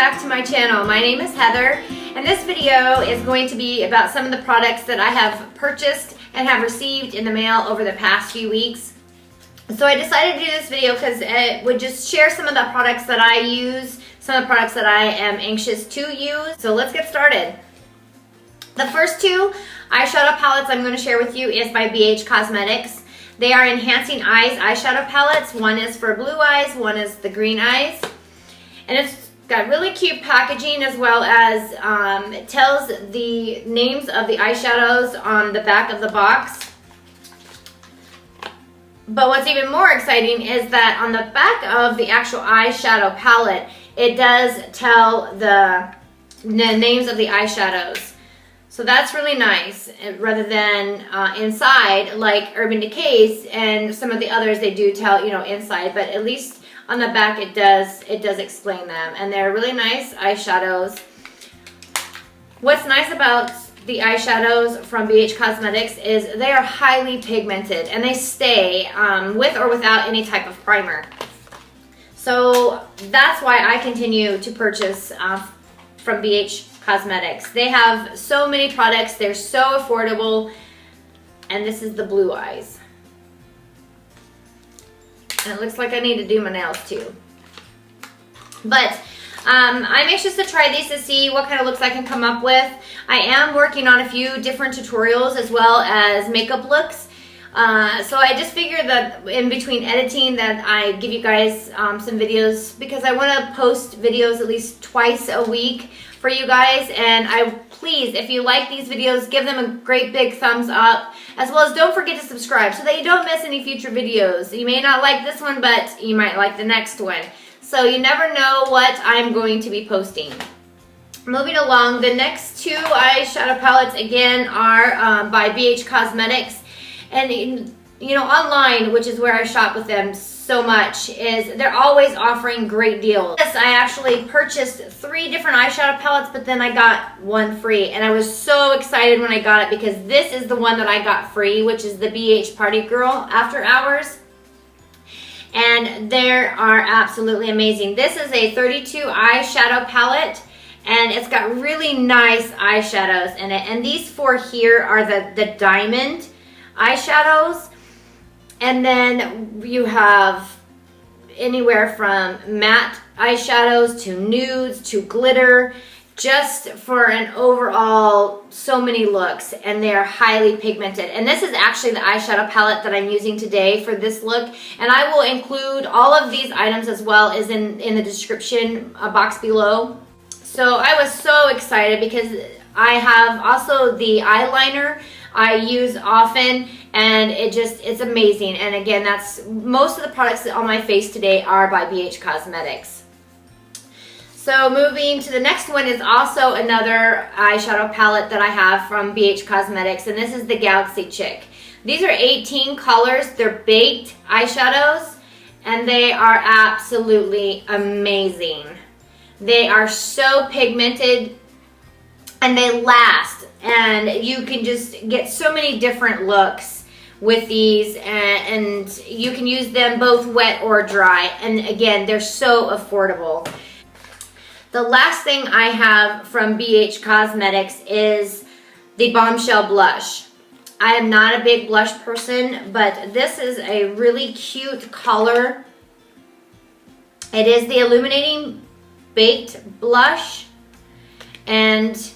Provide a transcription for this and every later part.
back to my channel. My name is Heather, and this video is going to be about some of the products that I have purchased and have received in the mail over the past few weeks. So I decided to do this video because it would just share some of the products that I use, some of the products that I am anxious to use. So let's get started. The first two eyeshadow palettes I'm going to share with you is by BHcosmetics. They are Enhancing Eyes eyeshadow palettes. One is for blue eyes, one is the green eyes. And it's got really cute packaging, as well as it tells the names of the eyeshadows on the back of the box. But what's even more exciting is that on the back of the actual eyeshadow palette, it does tell the names of the eyeshadows. So that's really nice, rather than inside like Urban Decay's and some of the others. They do tell, you know, inside, but at least on the back it does explain them, and they're really nice eyeshadows. What's nice about the eyeshadows from BHcosmetics is they are highly pigmented, and they stay with or without any type of primer. So that's why I continue to purchase from BHcosmetics. They have so many products, they're so affordable, and this is the blue eyes. And it looks like I need to do my nails too. But I'm anxious to try these to see what kind of looks I can come up with. I am working on a few different tutorials as well as makeup looks. So I just figured that in between editing that I give you guys some videos, because I want to post videos at least twice a week for you guys. And please, if you like these videos, give them a great big thumbs up, as well as don't forget to subscribe so that you don't miss any future videos. You may not like this one, but you might like the next one. So you never know what I'm going to be posting. Moving along, the next two eyeshadow palettes again are by BHcosmetics. And you know, online, which is where I shop with them so much, is they're always offering great deals. Yes, I actually purchased 3 different eyeshadow palettes, but then I got one free, and I was so excited when I got it because this is the one that I got free, which is the BH Party Girl After Hours. And they are absolutely amazing. This is a 32 eyeshadow palette, and it's got really nice eyeshadows in it. And these 4 here are the diamond eyeshadows. And then you have anywhere from matte eyeshadows to nudes to glitter, just for an overall so many looks, and they are highly pigmented. And this is actually the eyeshadow palette that I'm using today for this look, and I will include all of these items as well as in the description box below. So I was so excited because I have also the eyeliner I use often, and it's amazing. And again, that's most of the products on my face today are by BHcosmetics. So moving to the next one is also another eyeshadow palette that I have from BHcosmetics, and this is the Galaxy Chic. These are 18 colors. They're baked eyeshadows, and they are absolutely amazing. They are so pigmented, and they last, and you can just get so many different looks with these, and you can use them both wet or dry. And again, they're so affordable. The last thing I have from BHcosmetics is the Bombshell Blush. I am not a big blush person, but this is a really cute color. It is the Illuminating Baked Blush, and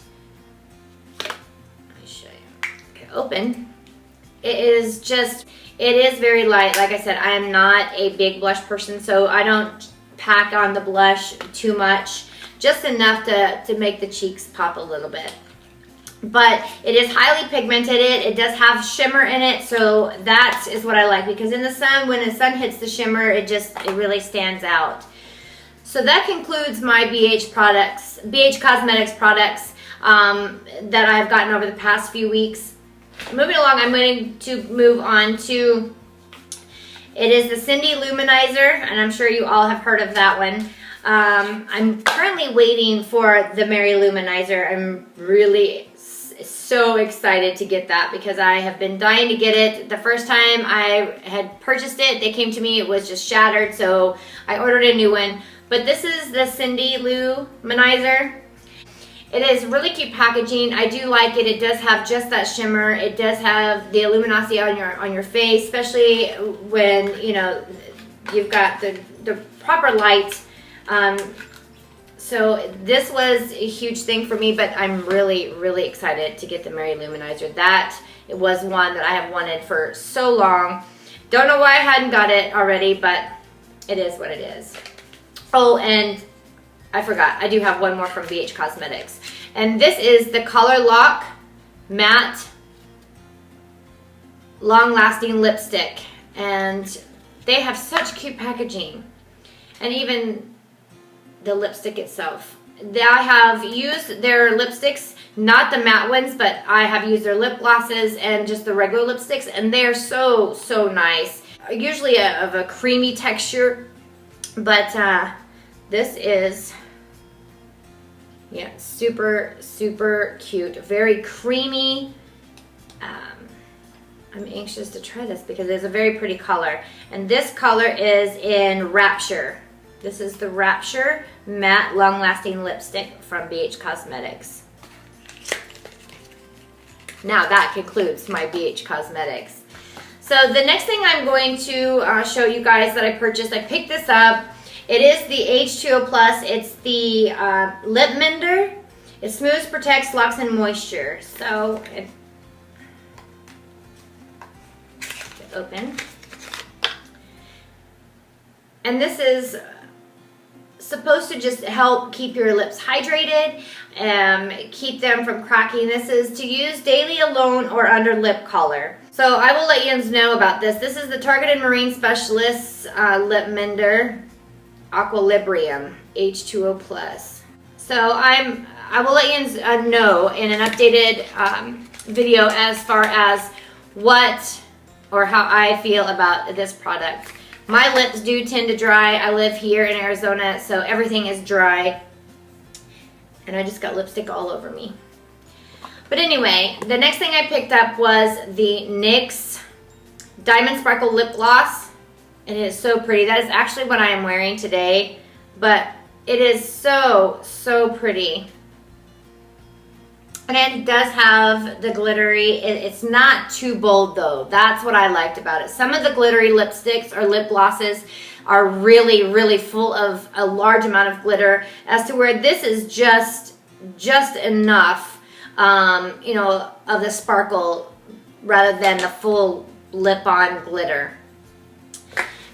open. It is very light. Like I said, I am not a big blush person, so I don't pack on the blush too much, just enough to make the cheeks pop a little bit. But it is highly pigmented. It does have shimmer in it, so that is what I like, because in the sun, when the sun hits the shimmer, it really stands out. So that concludes my BHcosmetics products that I've gotten over the past few weeks. Moving along, I'm going to move on to, it is the Cindy Luminizer, and I'm sure you all have heard of that one. I'm currently waiting for the Mary Luminizer. I'm really so excited to get that because I have been dying to get it. The first time I had purchased it, they came to me, it was just shattered, so I ordered a new one. But this is the Cindy Luminizer. It is really cute packaging. I do like it. It does have just that shimmer. It does have the luminosity on your face, especially when, you know, you've got the proper light. So this was a huge thing for me, but I'm really, really excited to get the Mary Luminizer. That it was one that I have wanted for so long. Don't know why I hadn't got it already, but it is what it is. Oh, and I forgot. I do have one more from BHcosmetics. And this is the Color Lock Matte Long-Lasting Lipstick. And they have such cute packaging. And even the lipstick itself. I have used their lipsticks, not the matte ones, but I have used their lip glosses and just the regular lipsticks. And they're so, so nice. Usually of a creamy texture. But this is... yeah, super, super cute. Very creamy. I'm anxious to try this because it's a very pretty color. And this color is in Rapture. This is the Rapture Matte Long Lasting Lipstick from BHcosmetics. Now that concludes my BHcosmetics. So the next thing I'm going to show you guys that I purchased, I picked this up. It is the H2O Plus. It's the Lip Mender. It smooths, protects, locks in moisture. So, it open. And this is supposed to just help keep your lips hydrated, keep them from cracking. This is to use daily alone or under lip color. So I will let you know about this. This is the Targeted Marine Specialist Lip Mender. Equilibrium H2O Plus. So I will let you know in an updated video as far as what or how I feel about this product. My lips do tend to dry. I live here in Arizona, so everything is dry. And I just got lipstick all over me. But anyway, the next thing I picked up was the NYX Diamond Sparkle Lip Gloss. And it is so pretty. That is actually what I am wearing today. But it is so, so pretty. And it does have the glittery. It's not too bold though. That's what I liked about it. Some of the glittery lipsticks or lip glosses are really, really full of a large amount of glitter. As to where this is just enough, you know, of the sparkle rather than the full lip-on glitter.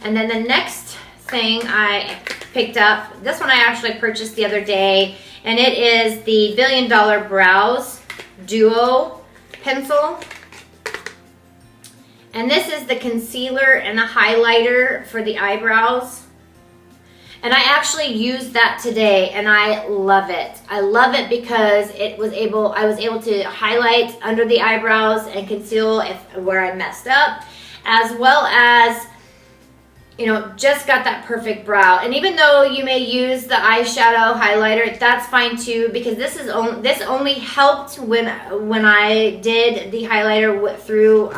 And then the next thing I picked up, this one I actually purchased the other day, and it is the Billion Dollar Brows Duo Pencil. And this is the concealer and the highlighter for the eyebrows. And I actually used that today, and I love it. I love it because I was able to highlight under the eyebrows and conceal where I messed up, as well as, you know, just got that perfect brow. And even though you may use the eyeshadow highlighter, that's fine too, because this only helped when I did the highlighter through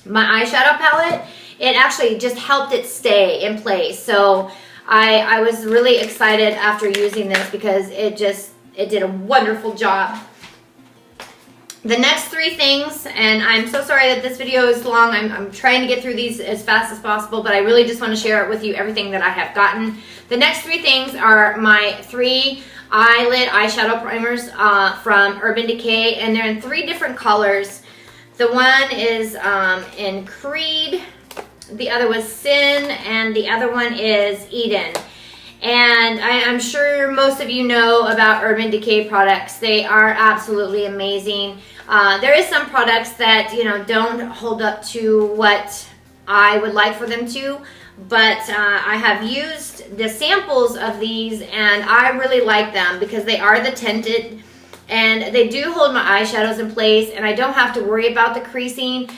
my eyeshadow palette. It actually just helped it stay in place. So I was really excited after using this because it did a wonderful job. The next three things, and I'm so sorry that this video is long. I'm trying to get through these as fast as possible, but I really just want to share with you everything that I have gotten. The next three things are my 3 eyelid eyeshadow primers from Urban Decay, and they're in 3 different colors. The one is in Creed, the other was Sin, and the other one is Eden. And I'm sure most of you know about Urban Decay products. They are absolutely amazing. There is some products that, you know, don't hold up to what I would like for them to, but I have used the samples of these and I really like them because they are the tinted and they do hold my eyeshadows in place and I don't have to worry about the creasing.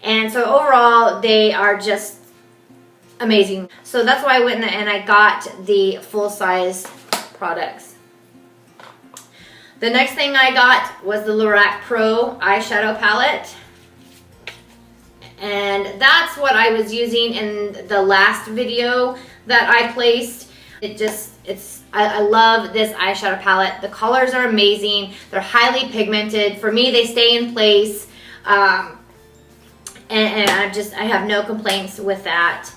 And so overall, they are just amazing. So that's why I went and I got the full-size products. The next thing I got was the Lorac Pro eyeshadow palette. And that's what I was using in the last video that I placed. I love this eyeshadow palette. The colors are amazing. They're highly pigmented. For me, they stay in place. And I have no complaints with that.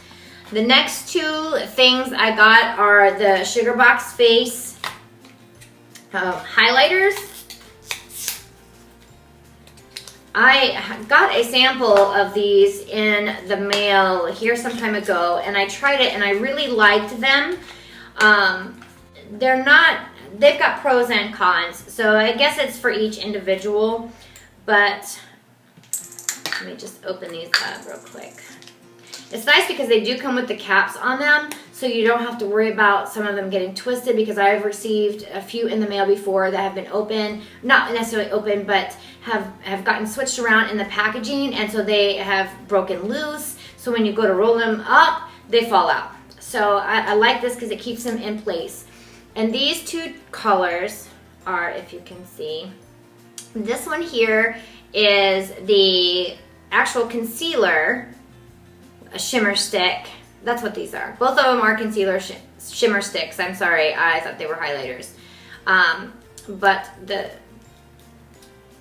The next two things I got are the Sugar Box Face highlighters. I got a sample of these in the mail here some time ago, and I tried it and I really liked them. They've got pros and cons, so I guess it's for each individual, but let me just open these up real quick. It's nice because they do come with the caps on them, so you don't have to worry about some of them getting twisted, because I've received a few in the mail before that have been open, not necessarily open, but have gotten switched around in the packaging, and so they have broken loose. So when you go to roll them up, they fall out. So I like this because it keeps them in place. And these two colors are, if you can see, this one here is the actual concealer, a shimmer stick. That's what these are. Both of them are concealer shimmer sticks. I'm sorry, I thought they were highlighters. But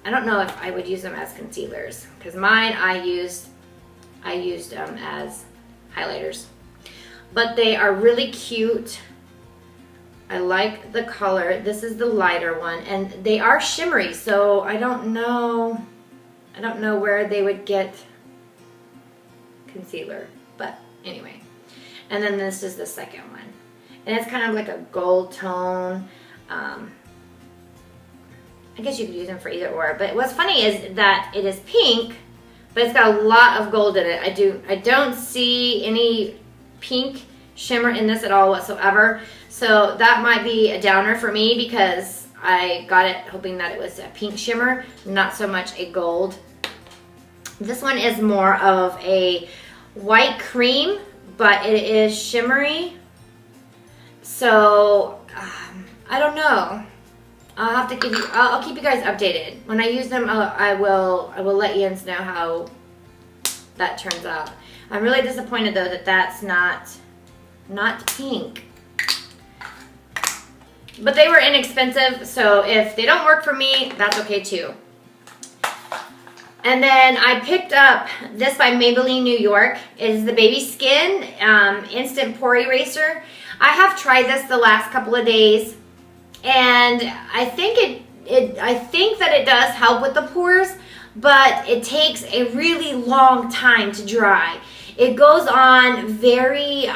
I don't know if I would use them as concealers, because mine I used them as highlighters. But they are really cute. I like the color. This is the lighter one, and they are shimmery, so I don't know where they would get concealer, but anyway. And then this is the second one, and it's kind of like a gold tone. I guess you could use them for either or, but what's funny is that it is pink, but it's got a lot of gold in it. I don't see any pink shimmer in this at all whatsoever, so that might be a downer for me, because I got it hoping that it was a pink shimmer, not so much a gold. This one is more of a white cream, but it is shimmery, so I don't know. I'll keep you guys updated. When I use them, I will let you know how that turns out. I'm really disappointed though that that's not pink. But they were inexpensive, so if they don't work for me, that's okay too. And then I picked up this by Maybeline New York. It is the Baby Skin Instant Pore Eraser. I have tried this the last couple of days, and I think that it does help with the pores, but it takes a really long time to dry. It goes on very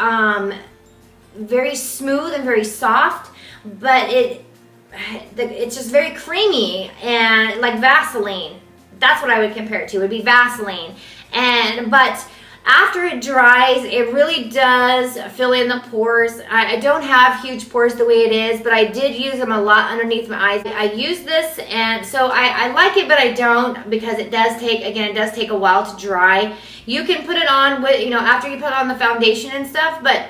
smooth and very soft, but it's just very creamy and like Vaseline. That's what I would compare it to. It would be Vaseline. But after it dries, it really does fill in the pores. I don't have huge pores the way it is, but I did use them a lot underneath my eyes. I use this, and so I like it, but I don't, because it does take a while to dry. You can put it on with, after you put on the foundation and stuff, but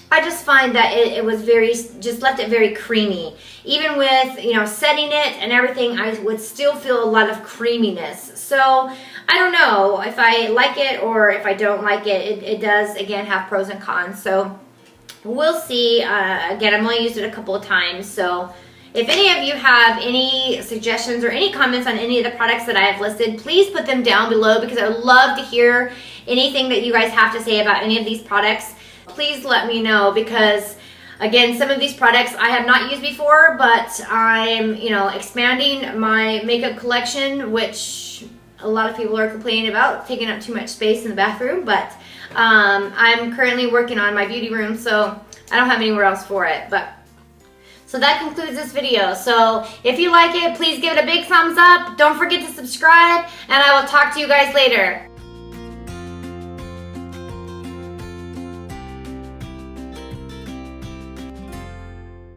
I just find that it was just left it very creamy. Even with, setting it and everything, I would still feel a lot of creaminess. So I don't know if I like it or if I don't like it. It does, again, have pros and cons. So we'll see. Again, I've only used it a couple of times. So if any of you have any suggestions or any comments on any of the products that I have listed, please put them down below, because I would love to hear anything that you guys have to say about any of these products. Please let me know, because again, some of these products I have not used before, but I'm, expanding my makeup collection, which a lot of people are complaining about taking up too much space in the bathroom, but I'm currently working on my beauty room, so I don't have anywhere else for it. So that concludes this video. So if you like it, please give it a big thumbs up. Don't forget to subscribe, and I will talk to you guys later.